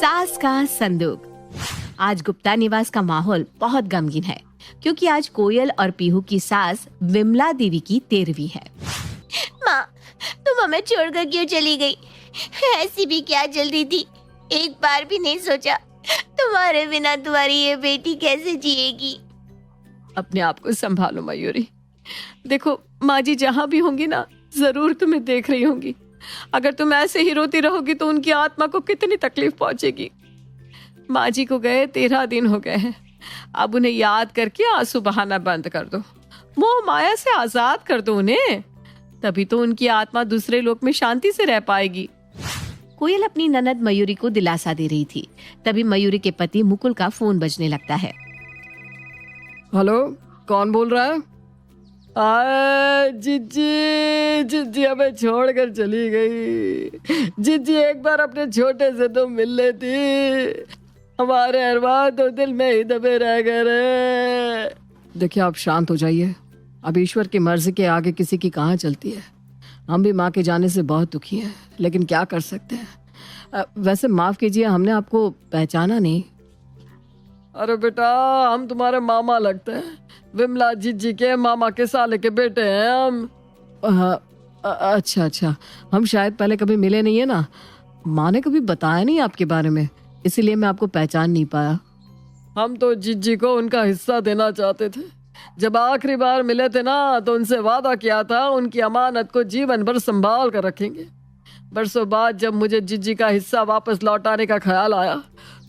सास का संदूक। आज गुप्ता निवास का माहौल बहुत गमगीन है क्योंकि आज कोयल और पीहू की सास विमला देवी की 13वीं है। माँ, तुम हमें छोड़कर क्यों चली गई? ऐसी भी क्या जल्दी थी? एक बार भी नहीं सोचा तुम्हारे बिना तुम्हारी ये बेटी कैसे जिएगी? अपने आप को संभालो मयूरी। देखो माँ जी जहाँ भी होंगी ना, जरूर तुम्हें देख रही होंगी। अगर तुम ऐसे ही रोती रहोगी तो उनकी आत्मा को कितनी तकलीफ पहुंचेगी। माँ जी को गए 13 दिन हो गए हैं। अब उन्हें याद करके आंसू बहाना बंद कर दो, मोह माया से आजाद कर दो उन्हें, तभी तो उनकी आत्मा दूसरे लोक में शांति से रह पाएगी। कोयल अपनी ननद मयूरी को दिलासा दे रही थी, तभी मयूरी के पति मुकुल का फोन बजने लगता है। हेलो, कौन बोल रहा है? जिज्जी हमें छोड़कर चली गई। जिज्जी एक बार अपने छोटे से तो मिल लेती, हमारे अरमान तो दिल में ही दबे रह गए। देखिए आप शांत हो जाइए। अब ईश्वर की मर्जी के आगे किसी की कहाँ चलती है। हम भी माँ के जाने से बहुत दुखी हैं, लेकिन क्या कर सकते हैं। वैसे माफ कीजिए, हमने आपको पहचाना नहीं। अरे बेटा, हम तुम्हारे मामा लगते हैं। विमला जिज्जी के मामा के साले के बेटे हैं हम। अच्छा, हम शायद पहले कभी मिले नहीं है ना। माँ ने कभी बताया नहीं आपके बारे में, इसीलिए मैं आपको पहचान नहीं पाया। हम तो जिज्जी को उनका हिस्सा देना चाहते थे। जब आखिरी बार मिले थे ना, तो उनसे वादा किया था उनकी अमानत को जीवन भर संभाल कर रखेंगे। बरसों बाद जब मुझे जिज्जी का हिस्सा वापस लौटाने का ख्याल आया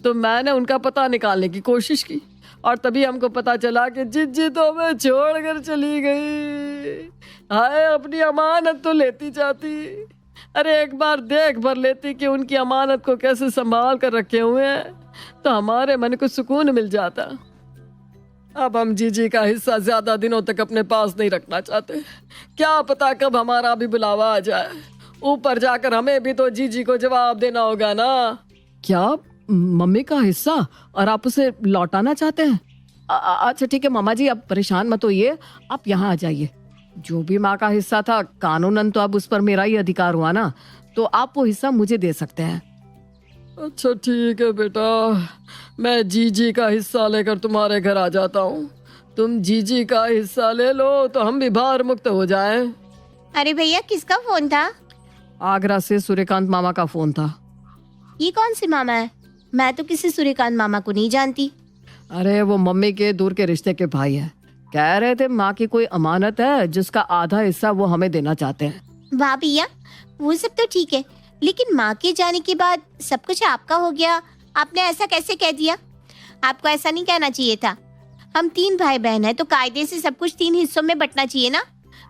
तो मैंने उनका पता निकालने की कोशिश की, और तभी हमको पता चला कि जिज्जी तो हमें छोड़कर चली गई। हाय, अपनी अमानत तो लेती जाती। अरे एक बार देख भर लेती कि उनकी अमानत को कैसे संभाल कर रखे हुए हैं, तो हमारे मन को सुकून मिल जाता। अब हम जीजी का हिस्सा ज्यादा दिनों तक अपने पास नहीं रखना चाहते। क्या पता कब हमारा भी बुलावा आ जाए। ऊपर जाकर हमें भी तो जीजी को जवाब देना होगा ना। क्या मम्मी का हिस्सा और आप उसे लौटाना चाहते हैं? अच्छा ठीक है मामा जी, अब परेशान मत होइए, आप यहाँ आ जाइए। जो भी माँ का हिस्सा था, कानूनन तो अब उस पर मेरा ही अधिकार हुआ ना, तो आप वो हिस्सा मुझे दे सकते हैं। अच्छा ठीक है बेटा, मैं जीजी का हिस्सा लेकर तुम्हारे घर आ जाता हूँ। तुम जीजी का हिस्सा ले लो तो हम भी भार मुक्त हो जाएं। अरे भैया, किसका फोन था? आगरा से सूर्यकांत मामा का फोन था। ये कौन से मामा है? मैं तो किसी सूर्यकांत मामा को नहीं जानती। अरे वो मम्मी के दूर के रिश्ते के भाई है। कह रहे थे माँ की कोई अमानत है जिसका आधा हिस्सा वो हमें देना चाहते हैं। वाह भैया, वो सब तो ठीक है, लेकिन माँ के जाने के बाद सब कुछ आपका हो गया। आपने ऐसा कैसे कह दिया? आपको ऐसा नहीं कहना चाहिए था। हम 3 भाई बहन हैं, तो कायदे से सब कुछ 3 हिस्सों में बंटना चाहिए ना।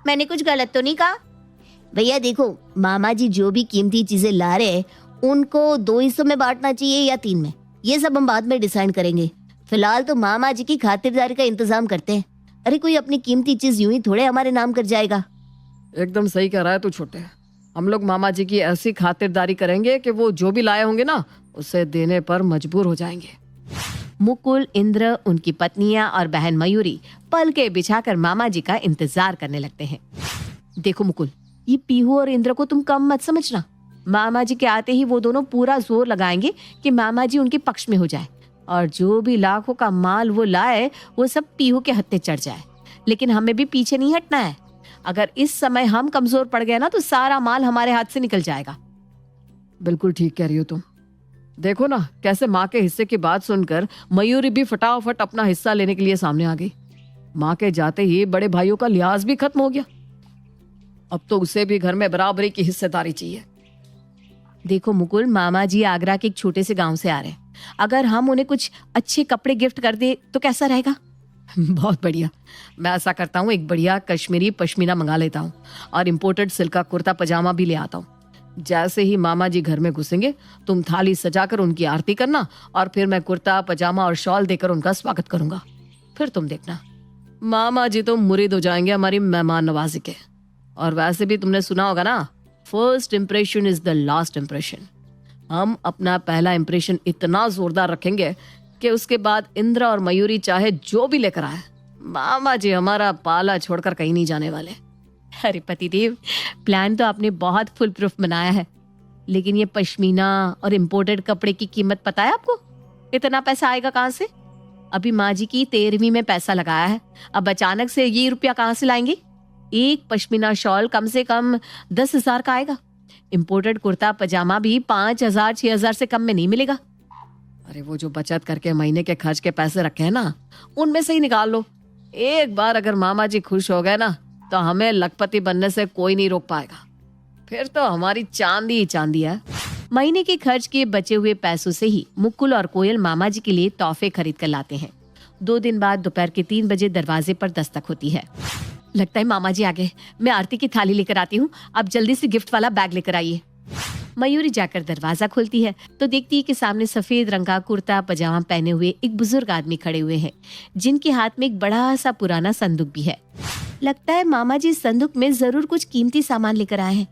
मैंने कुछ गलत तो नहीं कहा? भैया देखो, मामा जी जो भी कीमती चीजें ला रहे हैं उनको 2 हिस्सों में बांटना चाहिए या 3 में, ये सब हम बाद में डिसाइड करेंगे। फिलहाल तो मामा जी की खातिरदारी का इंतजाम करते हैं। अरे कोई अपनी कीमती चीज यूं ही थोड़े हमारे नाम कर जाएगा। एकदम सही कह रहा है तू छोटे। हम लोग मामा जी की ऐसी खातिरदारी करेंगे कि वो जो भी लाए होंगे ना, उसे देने पर मजबूर हो जाएंगे। मुकुल, इंद्र, उनकी पत्नियां और बहन मयूरी पलके बिछाकर मामा जी का इंतजार करने लगते हैं। देखो मुकुल, ये पीहू और इंद्र को तुम कम मत समझना। मामा जी के आते ही वो दोनों पूरा जोर लगाएंगे कि मामा जी उनके पक्ष में हो जाए, और जो भी लाखों का माल वो लाए वो सब पीहू के हत्थे चढ़ जाए। लेकिन हमें भी पीछे नहीं हटना है। अगर इस समय हम कमजोर पड़ गए ना, तो सारा माल हमारे हाथ से निकल जाएगा। बिल्कुल ठीक कह रही हो तुम। देखो ना कैसे माँ के हिस्से की बात सुनकर मयूरी भी फटाफट अपना हिस्सा लेने के लिए सामने आ गई। माँ के जाते ही बड़े भाइयों का लिहाज भी खत्म हो गया। अब तो उसे भी घर में बराबरी की हिस्सेदारी चाहिए। देखो मुकुल, मामा जी आगरा के एक छोटे से गांव से आ रहे हैं। अगर हम उन्हें कुछ अच्छे कपड़े गिफ्ट कर दे तो कैसा रहेगा? बहुत बढ़िया। मैं ऐसा करता हूँ, एक बढ़िया कश्मीरी पश्मीना मंगा लेता हूँ और इम्पोर्टेड सिल्क का कुर्ता पजामा भी ले आता हूँ। जैसे ही मामा जी घर में घुसेंगे, तुम थाली सजाकर उनकी आरती करना, और फिर मैं कुर्ता पजामा और शॉल देकर उनका स्वागत करूंगा। फिर तुम देखना, मामा जी तो मुरीद हो जाएंगे हमारी मेहमान नवाजी के। और वैसे भी तुमने सुना होगा ना, first impression is the last impression. हम अपना पहला इम्प्रेशन इतना जोरदार रखेंगे कि उसके बाद इंद्र और मयूरी चाहे जो भी लेकर आए, मामा जी हमारा पाला छोड़कर कहीं नहीं जाने वाले। अरे पतिदेव, प्लान तो आपने बहुत फुल प्रूफ बनाया है। लेकिन ये पश्मीना और इम्पोर्टेड कपड़े की कीमत पता है आपको? इतना पैसा आएगा कहाँ से? अभी माँ जी की 13वीं में पैसा लगाया है, अब अचानक से ये रुपया कहाँ से लाएंगे? एक पश्मीना शॉल कम से कम 10,000 का आएगा। इम्पोर्टेड कुर्ता पजामा भी 5,000 6,000 से कम में नहीं मिलेगा। अरे वो जो बचत करके महीने के खर्च के पैसे रखे हैं ना, उनमें से ही निकाल लो। एक बार अगर मामा जी खुश हो गए ना, तो हमें लखपति बनने से कोई नहीं रोक पाएगा। फिर तो हमारी चांदी ही चांदी है। महीने के खर्च के बचे हुए पैसों से ही मुकुल और कोयल मामा जी के लिए तोहफे खरीद कर लाते हैं। 2 दिन बाद दोपहर के 3 बजे दरवाजे पर दस्तक होती है। लगता है मामा जी आ गए। मैं आरती की थाली लेकर आती हूँ, आप जल्दी से गिफ्ट वाला बैग लेकर आइए। मयूरी जाकर दरवाजा खोलती है तो देखती है कि सामने सफेद रंग का कुर्ता पजामा पहने हुए एक बुजुर्ग आदमी खड़े हुए हैं, जिनके हाथ में एक बड़ा सा पुराना संदूक भी है। लगता है मामा जी संदूक में जरूर कुछ कीमती सामान लेकर आए हैं,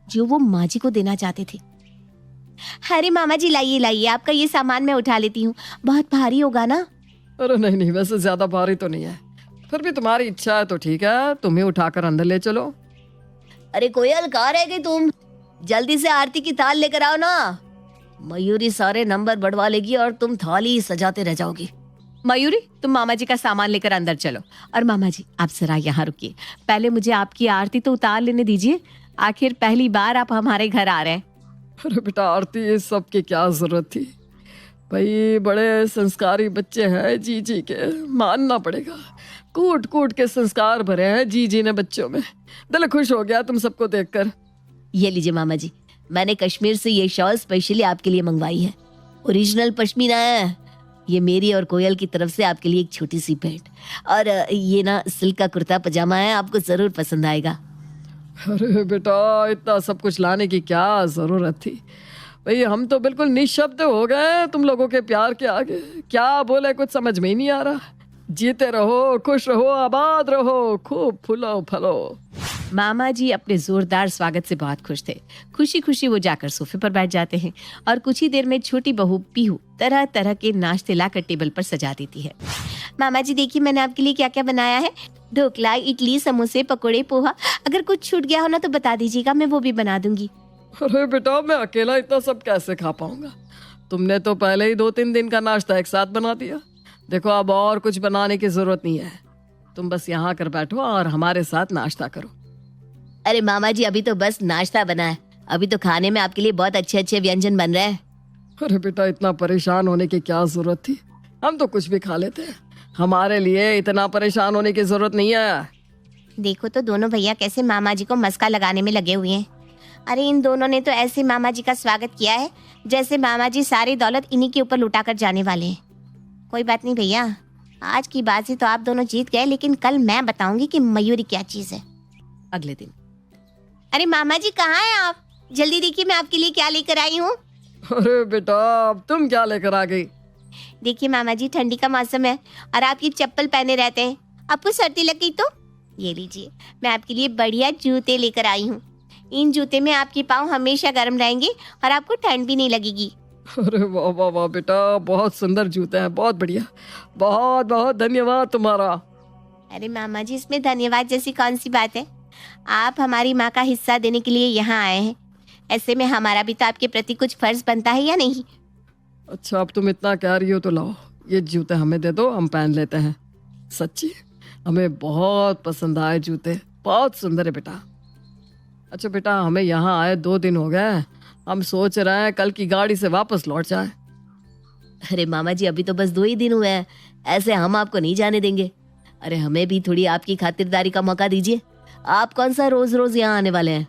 जो वो माँ जी को देना चाहते थे। अरे मामा जी लाइए लाइए, आपका ये सामान मैं उठा लेती हूँ, बहुत भारी होगा ना? अरे नहीं नहीं, वैसे ज्यादा भारी तो नहीं है, फिर भी तुम्हारी इच्छा है तो ठीक है, तुम्हें उठाकर अंदर ले चलो। अरे कोयल, कहाँ रह गई तुम? जल्दी से आरती की थाल लेकर आओ ना। मयूरी सारे नंबर बढ़वा लेगी और तुम थाली सजाते रह जाओगी। मयूरी, तुम मामा जी का सामान लेकर अंदर चलो। और मामा जी, आप जरा यहाँ रुकिए, पहले मुझे आपकी आरती तो उतार लेने दीजिए। आखिर पहली बार आप हमारे घर आ रहे हैं। अरे बेटा आरती, इस सब की क्या जरूरत थी भाई, बड़े संस्कारी बच्चे हैं जी जी के, मानना पड़ेगा। कूट कूट के संस्कार भरे हैं जी जी ने बच्चों में। दिल खुश हो गया तुम सबको देखकर। ये लीजिए मामा जी, मैंने कश्मीर से ये शॉल स्पेशली आपके लिए मंगवाई है। ओरिजिनल पश्मीना है। ये मेरी और कोयल की तरफ से आपके लिए एक छोटी सी भेंट। और ये ना सिल्क का कुर्ता पजामा है, आपको जरूर पसंद आएगा। अरे बेटा, इतना सब कुछ लाने की क्या जरूरत थी भाई, हम तो बिल्कुल निशब्द हो गए तुम लोगों के प्यार के आगे। क्या बोले कुछ समझ में ही नहीं आ रहा। जीते रहो, खुश रहो, आबाद रहो, खूब फूलो फलो। मामा जी अपने जोरदार स्वागत से बहुत खुश थे। खुशी खुशी वो जाकर सोफे पर बैठ जाते हैं और कुछ ही देर में छोटी बहू पीहू तरह तरह के नाश्ते लाकर टेबल पर सजा देती है। मामा जी देखिए, मैंने आपके लिए क्या क्या बनाया है। ढोकला, इडली, समोसे, पकोड़े, पोहा। अगर कुछ छूट गया हो ना तो बता दीजिएगा, मैं वो भी बना दूंगी। अरे बेटा, मैं अकेला इतना सब कैसे खा पाऊंगा? तुमने तो पहले ही 2-3 दिन का नाश्ता एक साथ बना दिया। देखो, अब और कुछ बनाने की जरूरत नहीं है, तुम बस यहाँ कर बैठो और हमारे साथ नाश्ता करो। अरे मामा जी, अभी तो बस नाश्ता बना है, अभी तो खाने में आपके लिए बहुत अच्छे अच्छे व्यंजन बन रहे हैं। अरे बेटा, इतना परेशान होने की क्या जरूरत थी, हम तो कुछ भी खा लेते हैं। हमारे लिए इतना परेशान होने की जरूरत नहीं है। देखो तो दोनों भैया कैसे मामा जी को मस्का लगाने में लगे हुए हैं। अरे इन दोनों ने तो ऐसे मामा जी का स्वागत किया है जैसे मामा जी सारी दौलत इन्हीं के ऊपर लुटा कर जाने वाले हैं। कोई बात नहीं भैया, आज की बाजी तो आप दोनों जीत गए, लेकिन कल मैं बताऊंगी कि मयूरी क्या चीज है। अगले दिन। अरे मामा जी कहाँ हैं आप? जल्दी देखिए मैं आपके लिए क्या लेकर आई हूँ। अरे बेटा, अब तुम क्या लेकर आ गई? देखिए मामा जी, ठंडी का मौसम है और आप ये चप्पल पहने रहते हैं, आपको सर्दी लग गई तो ये लीजिए, मैं आपके लिए बढ़िया जूते लेकर आई हूँ। इन जूते में आपके पाँव हमेशा गर्म रहेंगे और आपको ठंड भी नहीं लगेगी। अरे वाह वाह वाह बेटा, बहुत सुंदर जूते हैं, बहुत बढ़िया, बहुत बहुत धन्यवाद तुम्हारा। अरे मामा जी, इसमें धन्यवाद जैसी कौन सी बात है? आप हमारी माँ का हिस्सा देने के लिए यहाँ आए हैं, ऐसे में हमारा भी तो आपके प्रति कुछ फर्ज बनता है या नहीं? अच्छा, अब तुम इतना कह रही हो तो लाओ, ये जूते हमें दे दो, हम पहन लेते हैं। सच्ची हमें बहुत पसंद आए जूते, बहुत सुंदर है बेटा। अच्छा बेटा, हमें यहाँ आए 2 दिन हो गए, हम सोच रहे हैं कल की गाड़ी से वापस लौट जाएं। अरे मामा जी, अभी तो बस 2 ही दिन हुए हैं, ऐसे हम आपको नहीं जाने देंगे। अरे हमें भी थोड़ी आपकी खातिरदारी का मौका दीजिए, आप कौन सा रोज रोज यहाँ आने वाले हैं?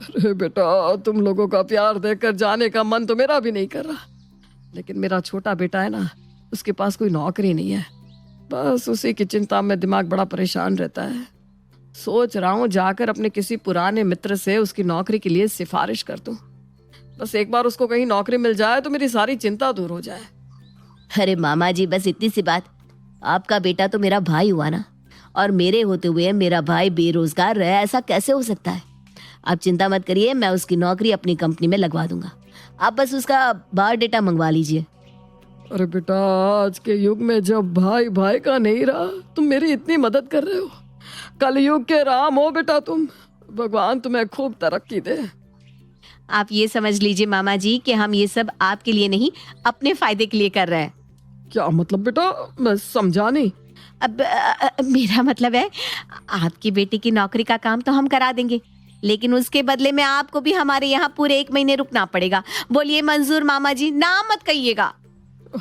अरे बेटा, तुम लोगों का प्यार देखकर जाने का मन तो मेरा भी नहीं कर रहा, लेकिन मेरा छोटा बेटा है ना, उसके पास कोई नौकरी नहीं है, बस उसी की चिंता में दिमाग बड़ा परेशान रहता है। सोच रहा हूँ जाकर अपने किसी पुराने मित्र से उसकी नौकरी के लिए सिफारिश कर दूं। बस एक बार उसको कहीं नौकरी मिल जाए तो मेरी सारी चिंता दूर हो जाए। अरे मामा जी, बस इतनी सी बात, आपका बेटा तो मेरा भाई हुआ ना, और मेरे होते हुए मेरा भाई बेरोजगार रहे, ऐसा कैसे हो सकता है? आप चिंता मत करिए, मैं उसकी नौकरी अपनी कंपनी में लगवा दूंगा, आप बस उसका बायोडेटा मंगवा लीजिए। अरे बेटा, आज के युग में जब भाई भाई का नहीं रहा, तुम मेरी इतनी मदद कर रहे हो। कलयुग के राम हो बेटा तुम, भगवान तुम्हें खूब तरक्की दे। आप ये समझ लीजिए मामा जी कि हम ये सब आपके लिए नहीं, अपने फायदे के लिए कर रहे हैं। क्या मतलब बेटा, मैं समझा नहीं। अब मेरा मतलब है, आपकी बेटी की नौकरी का काम तो हम करा देंगे, लेकिन उसके बदले में आपको भी हमारे यहाँ पूरे 1 महीने रुकना पड़ेगा। बोलिए मंजूर मामा जी, ना मत कहिएगा।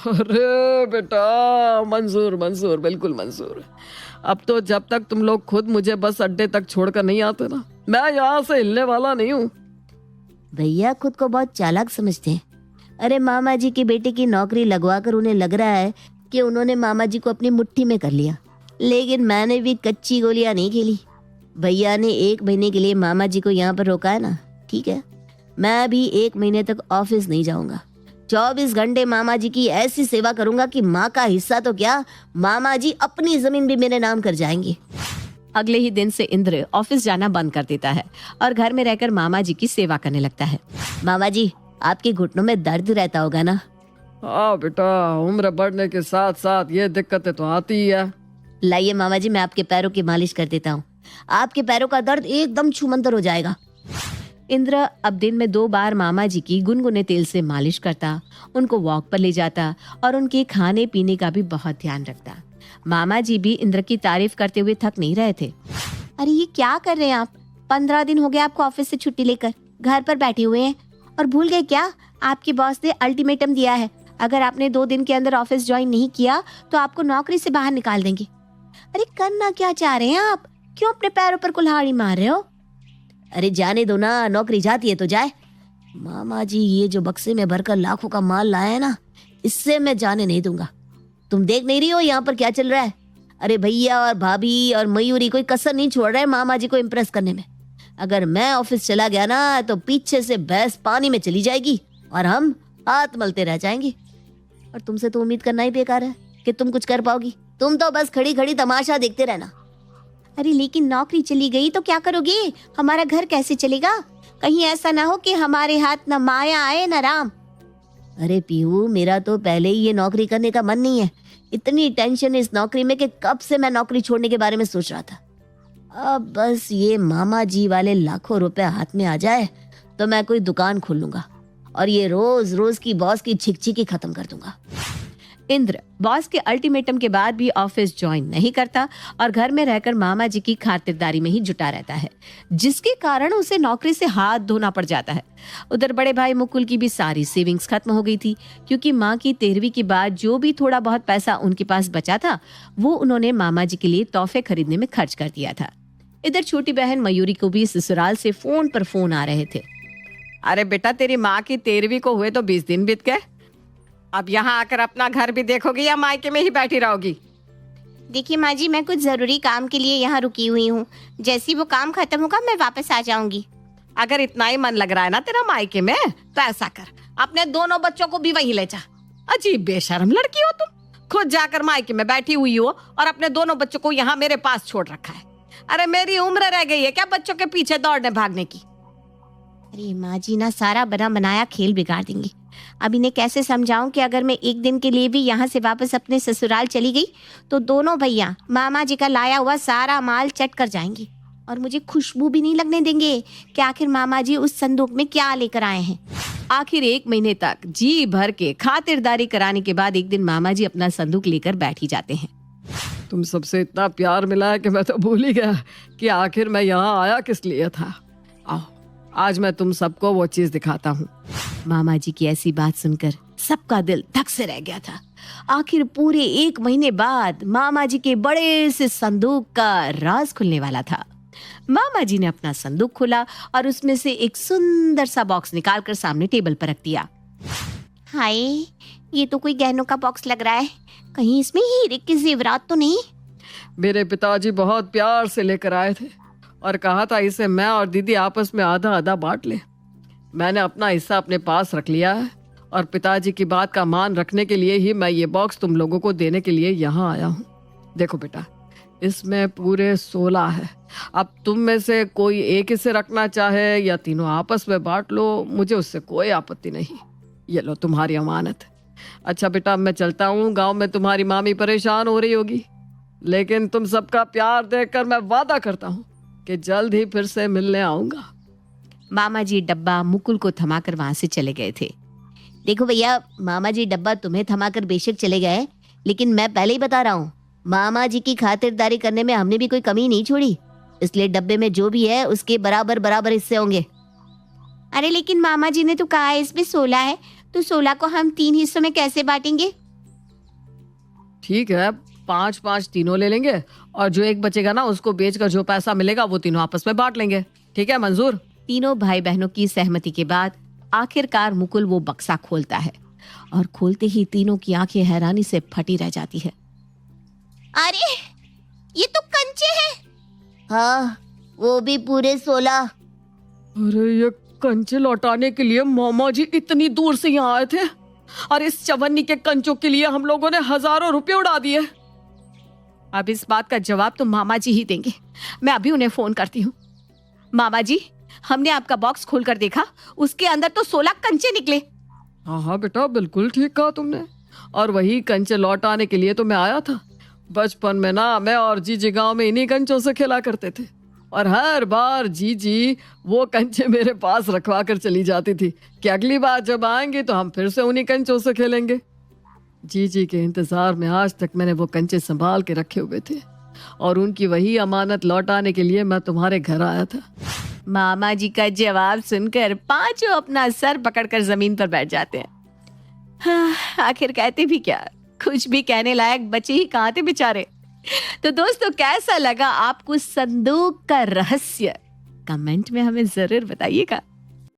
अरे बेटा, मंजूर मंजूर, बिल्कुल मंजूर। अब तो जब तक तुम लोग खुद मुझे बस अड्डे तक छोड़कर नहीं आते ना, मैं यहाँ से हिलने वाला नहीं हूँ। भैया खुद को बहुत चालाक समझते हैं। अरे मामा जी की बेटे की नौकरी लगवाकर उन्हें लग रहा है कि उन्होंने मामा जी को अपनी मुट्ठी में कर लिया, लेकिन मैंने भी कच्ची गोलियां नहीं खेली। भैया ने 1 महीने के लिए मामा जी को यहाँ पर रोका है ना, ठीक है, मैं भी 1 महीने तक ऑफिस नहीं जाऊंगा। 24 घंटे मामा जी की ऐसी सेवा करूंगा कि माँ का हिस्सा तो क्या, मामा जी अपनी जमीन भी मेरे नाम कर जाएंगे। अगले ही दिन से इंद्र ऑफिस जाना बंद कर देता है और घर में रहकर मामा जी की सेवा करने लगता है। मामा जी, आपके घुटनों में दर्द रहता होगा ना? हाँ बेटा, उम्र बढ़ने के साथ साथ ये दिक्कतें तो आती ही है। लाइए मामा जी, मैं आपके पैरों की मालिश कर देता हूँ, आपके पैरों का दर्द एकदम छूमंतर हो जाएगा। इंद्र अब दिन में 2 बार मामा जी की गुनगुने तेल से मालिश करता, उनको वॉक पर ले जाता और उनके खाने पीने का भी बहुत ध्यान रखता। मामा जी भी इंद्र की तारीफ करते हुए थक नहीं रहे थे। अरे ये क्या कर रहे हैं आप? 15 दिन हो गए आपको ऑफिस से छुट्टी लेकर घर पर बैठे हुए हैं, और भूल गए क्या, आपके बॉस ने अल्टीमेटम दिया है, अगर आपने 2 दिन के अंदर ऑफिस ज्वाइन नहीं किया तो आपको नौकरी से बाहर निकाल देंगे। अरे करना क्या चाह रहे हैं आप? क्यों अपने पैरों पर कुल्हाड़ी मार रहे हो? अरे जाने दो ना, नौकरी जाती है तो जाए। मामा जी ये जो बक्से में भरकर लाखों का माल लाया है ना, इससे मैं जाने नहीं दूंगा। तुम देख नहीं रही हो यहाँ पर क्या चल रहा है? अरे भैया और भाभी और मयूरी कोई कसर नहीं छोड़ रहे मामा जी को इम्प्रेस करने में। अगर मैं ऑफिस चला गया ना तो पीछे से भैंस पानी में चली जाएगी और हम हाथ मलते रह जाएंगे। और तुमसे तो उम्मीद करना ही बेकार है कि तुम कुछ कर पाओगी। तुम तो बस खड़ी खड़ी तमाशा देखते रहना। अरे लेकिन नौकरी चली गई तो क्या करोगे? हमारा घर कैसे चलेगा? कहीं ऐसा ना हो कि हमारे हाथ न माया आए न राम। अरे पीहू, मेरा तो पहले ही ये नौकरी करने का मन नहीं है। इतनी टेंशन इस नौकरी में कि कब से मैं नौकरी छोड़ने के बारे में सोच रहा था। अब बस ये मामा जी वाले लाखों रुपए हाथ में आ जाए तो मैं कोई दुकान खोल लूंगा और ये रोज रोज की बॉस की छिकछिकी खत्म कर दूंगा। इंद्र बॉस के अल्टीमेटम के बाद भी ऑफिस ज्वाइन नहीं करता और घर में रहकर मामा जी की खातिरदारी में ही जुटा रहता है, जिसके कारण उसे नौकरी से हाथ धोना पड़ जाता है। उधर बड़े भाई मुकुल की भी सारी सेविंग्स खत्म हो गई थी, क्योंकि माँ की 13वीं के बाद जो भी थोड़ा बहुत पैसा उनके पास बचा था वो उन्होंने मामा जी के लिए तोहफे खरीदने में खर्च कर दिया था। इधर छोटी बहन मयूरी को भी ससुराल से फोन पर फोन आ रहे थे। अरे बेटा, तेरी माँ की 13वीं को हुए तो 20 दिन बीत गए। अब यहाँ आकर अपना घर भी देखोगी या मायके में ही बैठी रहोगी? देखिए माँ जी, मैं कुछ जरूरी काम के लिए यहाँ रुकी हुई हूँ, जैसे ही वो काम खत्म होगा मैं वापस आ जाऊंगी। अगर इतना ही मन लग रहा है ना तेरा मायके में, तो ऐसा कर, अपने दोनों बच्चों को भी वहीं ले जा। अजीब बेशर्म लड़की हो तुम, खुद जाकर मायके में बैठी हुई हो और अपने दोनों बच्चों को यहाँ मेरे पास छोड़ रखा है। अरे मेरी उम्र रह गई है क्या बच्चों के पीछे दौड़ने भागने की? अरे माँ जी ना सारा बना बनाया खेल बिगाड़ देंगी। अब इन्हें कैसे समझाऊं कि अगर मैं 1 दिन के लिए भी यहाँ से वापस अपने ससुराल चली गई तो दोनों भैया मामा जी का लाया हुआ सारा माल चट कर जाएंगे और मुझे खुशबू भी नहीं लगने देंगे कि आखिर मामा जी उस संदूक में क्या लेकर आए हैं। आखिर 1 महीने तक जी भर के खातिरदारी कराने के बाद एक दिन मामा जी अपना संदूक लेकर बैठ ही जाते हैं। तुम सबसे इतना प्यार मिला है कि मैं तो भूल ही गया कि आखिर मैं यहाँ आया किस लिए था। आओ, आज मैं तुम सबको वो चीज दिखाता हूँ। मामा जी की ऐसी बात सुनकर सबका दिल धक से रह गया था। आखिर पूरे 1 महीने बाद मामा जी के बड़े से संदूक का राज खुलने वाला था। मामा जी ने अपना संदूक खोला और उसमें से एक सुंदर सा बॉक्स निकालकर सामने टेबल पर रख दिया। हाय, ये तो कोई गहनों का बॉक्स लग रहा है, कहीं इसमें हीरे के जेवरात तो नहीं? मेरे पिताजी बहुत प्यार से लेकर आए थे और कहा था इसे मैं और दीदी आपस में आधा आधा बांट लें। मैंने अपना हिस्सा अपने पास रख लिया है और पिताजी की बात का मान रखने के लिए ही मैं ये बॉक्स तुम लोगों को देने के लिए यहाँ आया हूँ। देखो बेटा, इसमें पूरे 16 है। अब तुम में से कोई एक इसे रखना चाहे या तीनों आपस में बांट लो, मुझे उससे कोई आपत्ति नहीं। ये लो तुम्हारी अमानत। अच्छा बेटा, मैं चलता हूँ। गांव में तुम्हारी मामी परेशान हो रही होगी, लेकिन तुम सबका प्यार देखकर मैं वादा करता हूँ कि जल्द ही फिर से मिलने आऊंगा। मामा जी डब्बा मुकुल को थमाकर वहां से चले गए थे। देखो भैया, मामा जी डब्बा तुम्हें थमाकर बेशक चले गए, लेकिन मैं पहले ही बता रहा हूँ, मामा जी की खातिरदारी करने में हमने भी कोई कमी नहीं छोड़ी। इसलिए डब्बे में जो भी है उसके बराबर बराबर हिस्से होंगे। अरे लेकिन मामा जी ने तो कहा है इसमें 16 है, तो 16 को हम 3 हिस्सों में कैसे बांटेंगे? ठीक है, 5-5 तीनों ले लेंगे और जो एक बचेगा ना उसको बेचकर जो पैसा मिलेगा वो तीनों आपस में बांट लेंगे। ठीक है, मंजूर? तीनों भाई बहनों की सहमति के बाद आखिरकार मुकुल वो बक्सा खोलता है और खोलते ही तीनों की आंखें हैरानी से फटी रह जाती है। अरे ये तो कंचे हैं। हाँ, वो भी पूरे 16। अरे ये कंचे लौटाने के लिए मामा जी इतनी दूर से यहाँ आए थे और इस चवन्नी के कंचों के लिए हम लोगों ने हजारों रुपए उड़ा दिए। अब इस बात का जवाब तो मामा जी ही देंगे। मैं अभी उन्हें फोन करती हूँ। मामा जी, हमने आपका बॉक्स खोलकर देखा, उसके अंदर तो 16 कंचे निकले। हाँ हाँ बेटा, बिल्कुल ठीक कहा तुमने। और वही कंचे लौटाने के लिए तो मैं आया था। बचपन में ना मैं और जीजी गांव में इन्हीं कंचों से खेला करते थे और हर बार जीजी वो कंचे मेरे पास रखवा कर चली जाती थी कि अगली बार जब आएंगे तो हम फिर से उन्हीं कंचों से खेलेंगे। जीजी के इंतजार में आज तक मैंने वो कंचे संभाल के रखे हुए थे और उनकी वही अमानत लौटाने के लिए मैं तुम्हारे घर आया था। मामा जी का जवाब सुनकर पांचों अपना सर पकड़कर जमीन पर बैठ जाते हैं। हाँ, आखिर कहते भी क्या, कुछ भी कहने लायक बचे ही कहाँ थे बेचारे। तो दोस्तों, कैसा लगा आपको संदूक का रहस्य? कमेंट में हमें जरूर बताइएगा।